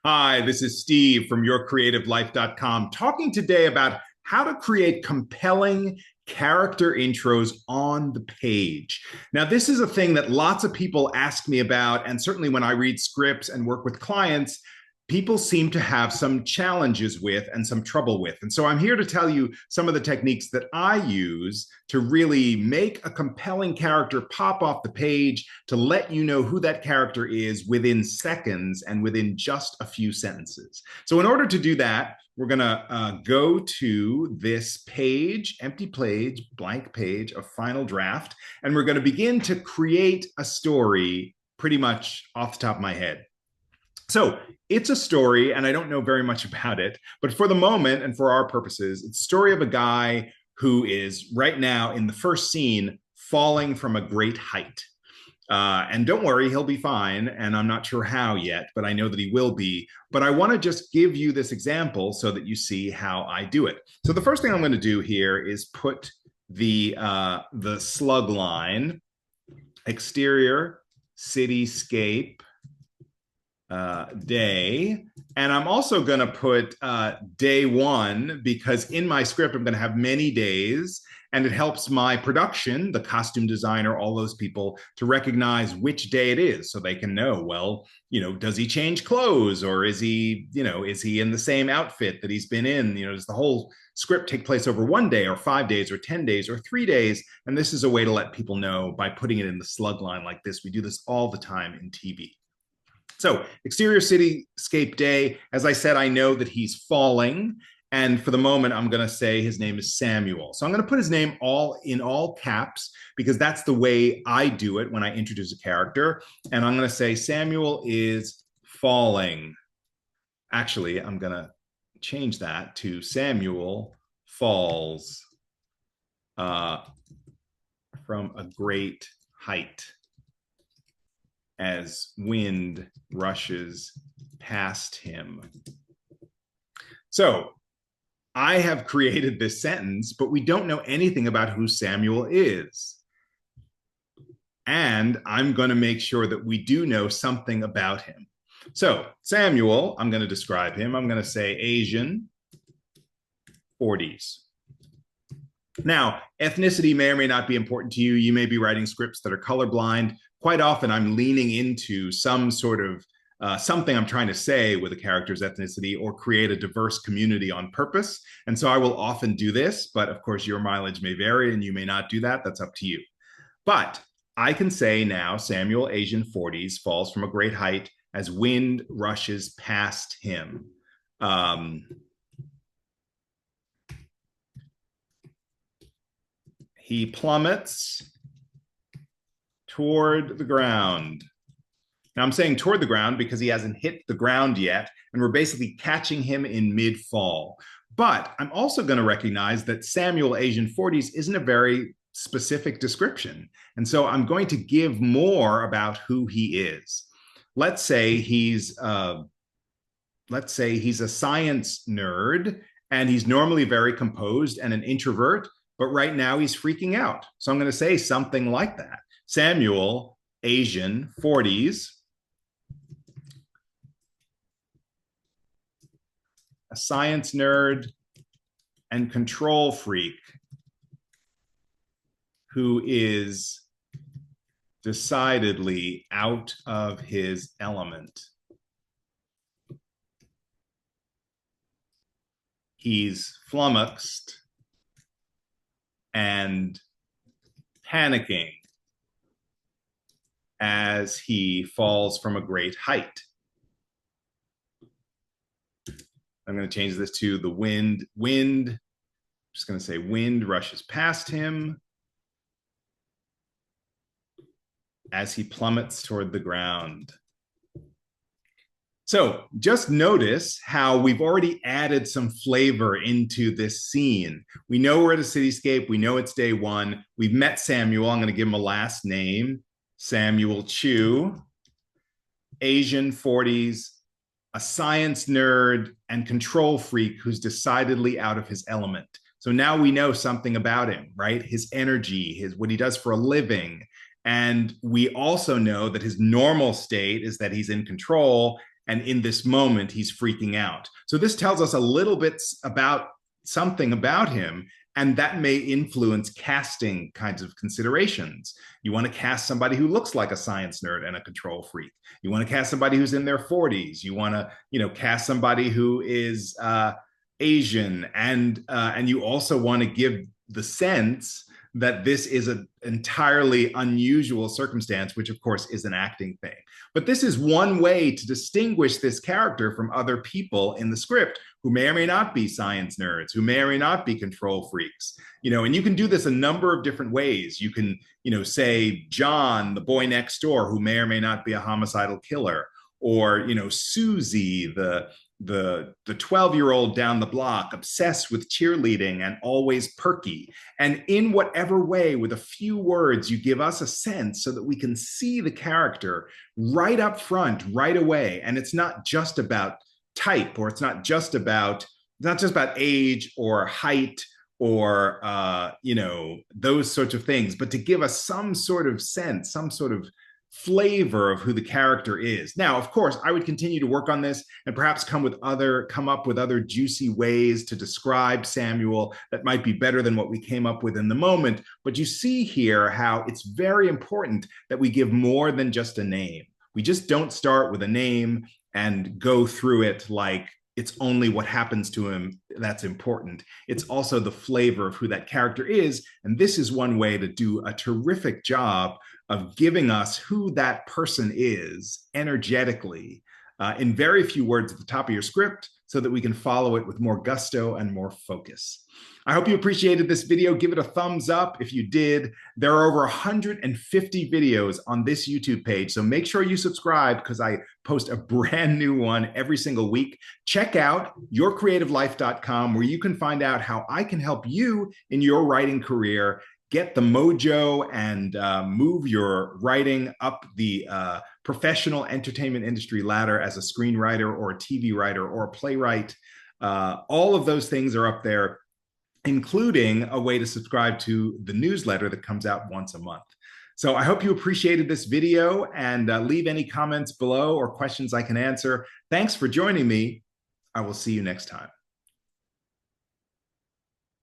Hi, this is Steve from yourcreativelife.com talking today about how to create compelling character intros on the page. Now, this is a thing that lots of people ask me about, and certainly when I read scripts and work with clients, people seem to have some challenges with and some trouble with. And so I'm here to tell you some of the techniques that I use to really make a compelling character pop off the page, to let you know who that character is within seconds and within just a few sentences. So in order to do that, we're going to go to this page, empty page, blank page of Final Draft, and we're going to begin to create a story pretty much off the top of my head. So it's a story, and I don't know very much about it, but for the moment and for our purposes, it's a story of a guy who is right now in the first scene falling from a great height. And don't worry, he'll be fine. And I'm not sure how yet, but I know that he will be. But I want to just give you this example so that you see how I do it. So the first thing I'm going to do here is put the slug line, exterior, cityscape, day. And I'm also going to put day one because in my script, I'm going to have many days, and it helps my production, the costume designer, all those people to recognize which day it is so they can know, well, does he change clothes, or is he in the same outfit that he's been in? Does the whole script take place over 1 day or 5 days or 10 days or 3 days? And this is a way to let people know by putting it in the slug line like this. We do this all the time in TV. So exterior cityscape day, as I said, I know that he's falling. And for the moment, I'm going to say his name is Samuel. So I'm going to put his name in all caps because that's the way I do it when I introduce a character. And I'm going to say Samuel is falling. Actually, I'm going to change that to Samuel falls from a great height as wind rushes past him. So I have created this sentence, but we don't know anything about who Samuel is. And I'm going to make sure that we do know something about him. So Samuel, I'm going to describe him. I'm going to say Asian, 40s. Now, ethnicity may or may not be important to you. You may be writing scripts that are colorblind. Quite often, I'm leaning into some sort of something I'm trying to say with a character's ethnicity or create a diverse community on purpose. And so I will often do this, but of course, your mileage may vary and you may not do that. That's up to you. But I can say now, Samuel, Asian, 40s, falls from a great height as wind rushes past him. He plummets toward the ground. Now I'm saying toward the ground because he hasn't hit the ground yet, and we're basically catching him in mid-fall. But I'm also going to recognize that Samuel, Asian 40s, isn't a very specific description. And so I'm going to give more about who he is. Let's say he's a science nerd, and he's normally very composed and an introvert, but right now he's freaking out. So I'm going to say something like that. Samuel, Asian, 40s, a science nerd and control freak who is decidedly out of his element. He's flummoxed and panicking as he falls from a great height. I'm going to change this to the wind. I'm just going to say wind rushes past him as he plummets toward the ground. So just notice how we've already added some flavor into this scene. We know we're at a cityscape. We know it's day one. We've met Samuel. I'm going to give him a last name, Samuel Chu, Asian 40s, a science nerd and control freak who's decidedly out of his element. So now we know something about him, right? His energy, what he does for a living. And we also know that his normal state is that he's in control, And in this moment, he's freaking out. So this tells us a little bit about something about him, and that may influence casting kinds of considerations. You want to cast somebody who looks like a science nerd and a control freak. You want to cast somebody who's in their 40s. You want to, cast somebody who is Asian, and you also want to give the sense that this is an entirely unusual circumstance, which of course is an acting thing. But this is one way to distinguish this character from other people in the script who may or may not be science nerds, who may or may not be control freaks. And you can do this a number of different ways. You can, say John, the boy next door, who may or may not be a homicidal killer, or, Susie, the 12-year-old down the block, obsessed with cheerleading and always perky. And in whatever way, with a few words, you give us a sense so that we can see the character right up front, right away. And it's not just about type, or it's not just about age or height or those sorts of things, but to give us some sort of sense, some sort of flavor of who the character is. Now, of course, I would continue to work on this and perhaps come up with other juicy ways to describe Samuel that might be better than what we came up with in the moment. But you see here how it's very important that we give more than just a name. We just don't start with a name and go through it like it's only what happens to him that's important. It's also the flavor of who that character is. And this is one way to do a terrific job of giving us who that person is energetically in very few words at the top of your script, so that we can follow it with more gusto and more focus. I hope you appreciated this video. Give it a thumbs up if you did. There are over 150 videos on this YouTube page, so make sure you subscribe because I post a brand new one every single week. Check out yourcreativelife.com, where you can find out how I can help you in your writing career get the mojo and move your writing up the professional entertainment industry ladder as a screenwriter or a TV writer or a playwright. All of those things are up there, including a way to subscribe to the newsletter that comes out once a month. So I hope you appreciated this video, and leave any comments below or questions I can answer. Thanks for joining me. I will see you next time.